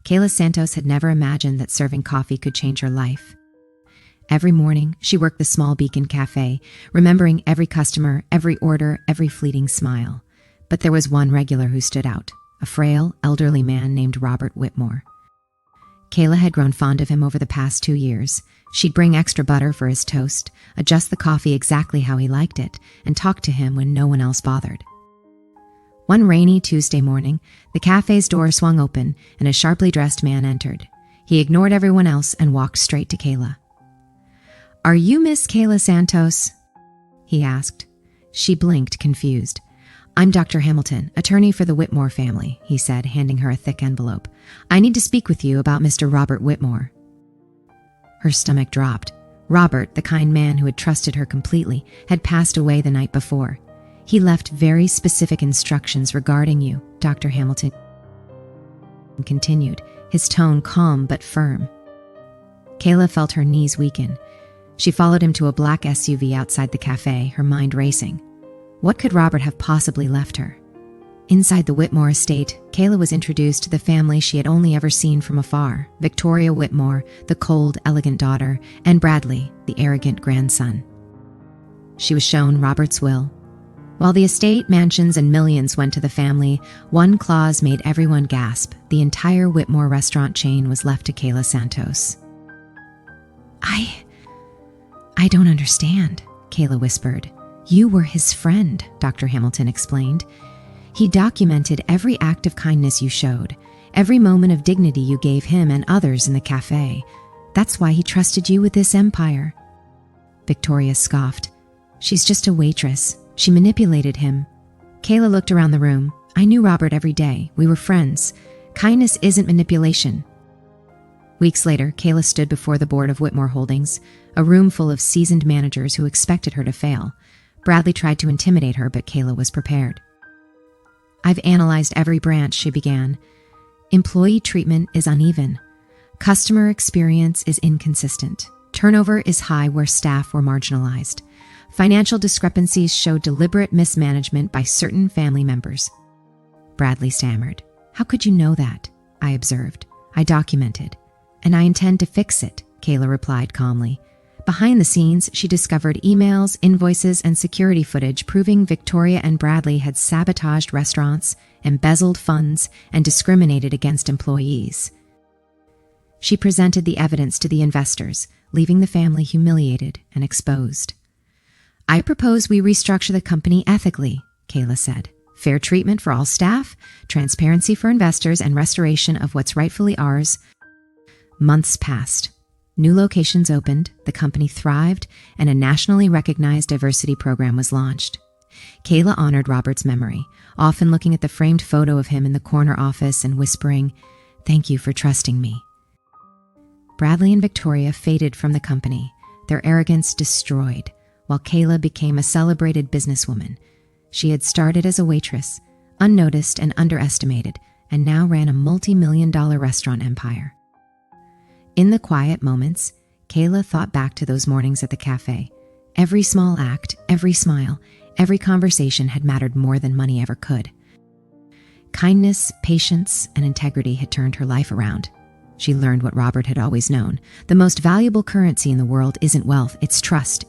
Kayla Santos had never imagined that serving coffee could change her life. Every morning, she worked the small beacon cafe, remembering every customer, every order, every fleeting smile. But there was one regular who stood out, a frail, elderly man named Robert Whitmore. Kayla had grown fond of him over the past 2 years. She'd bring extra butter for his toast, adjust the coffee exactly how he liked it, and talk to him when no one else bothered. One rainy Tuesday morning, the cafe's door swung open and a sharply dressed man entered. He ignored everyone else and walked straight to Kayla. "Are you Miss Kayla Santos?" he asked. She blinked, confused. "I'm Dr. Hamilton, attorney for the Whitmore family," he said, handing her a thick envelope. "I need to speak with you about Mr. Robert Whitmore." Her stomach dropped. Robert, the kind man who had trusted her completely, had passed away the night before. "He left very specific instructions regarding you," Dr. Hamilton continued, his tone calm but firm. Kayla felt her knees weaken. She followed him to a black SUV outside the cafe, her mind racing. What could Robert have possibly left her? Inside the Whitmore estate, Kayla was introduced to the family she had only ever seen from afar: Victoria Whitmore, the cold, elegant daughter, and Bradley, the arrogant grandson. She was shown Robert's will. While the estate, mansions, and millions went to the family, one clause made everyone gasp. The entire Whitmore restaurant chain was left to Kayla Santos. I don't understand," Kayla whispered. "You were his friend," Dr. Hamilton explained. "He documented every act of kindness you showed, every moment of dignity you gave him and others in the cafe. That's why he trusted you with this empire." Victoria scoffed. "She's just a waitress. She manipulated him." Kayla looked around the room. "I knew Robert every day. We were friends. Kindness isn't manipulation." Weeks later, Kayla stood before the board of Whitmore Holdings, a room full of seasoned managers who expected her to fail. Bradley tried to intimidate her, but Kayla was prepared. "I've analyzed every branch," she began. "Employee treatment is uneven. Customer experience is inconsistent. Turnover is high where staff were marginalized. Financial discrepancies show deliberate mismanagement by certain family members." Bradley stammered. "How could you know that?" I observed. "I documented. And I intend to fix it," Kayla replied calmly. Behind the scenes, she discovered emails, invoices, and security footage proving Victoria and Bradley had sabotaged restaurants, embezzled funds, and discriminated against employees. She presented the evidence to the investors, leaving the family humiliated and exposed. "I propose we restructure the company ethically," Kayla said. "Fair treatment for all staff, transparency for investors, and restoration of what's rightfully ours." Months passed. New locations opened, the company thrived, and a nationally recognized diversity program was launched. Kayla honored Robert's memory, often looking at the framed photo of him in the corner office and whispering, "Thank you for trusting me." Bradley and Victoria faded from the company, their arrogance destroyed, while Kayla became a celebrated businesswoman. She had started as a waitress, unnoticed and underestimated, and now ran a multi-million-dollar restaurant empire. In the quiet moments, Kayla thought back to those mornings at the cafe. Every small act, every smile, every conversation had mattered more than money ever could. Kindness, patience, and integrity had turned her life around. She learned what Robert had always known. The most valuable currency in the world isn't wealth, it's trust.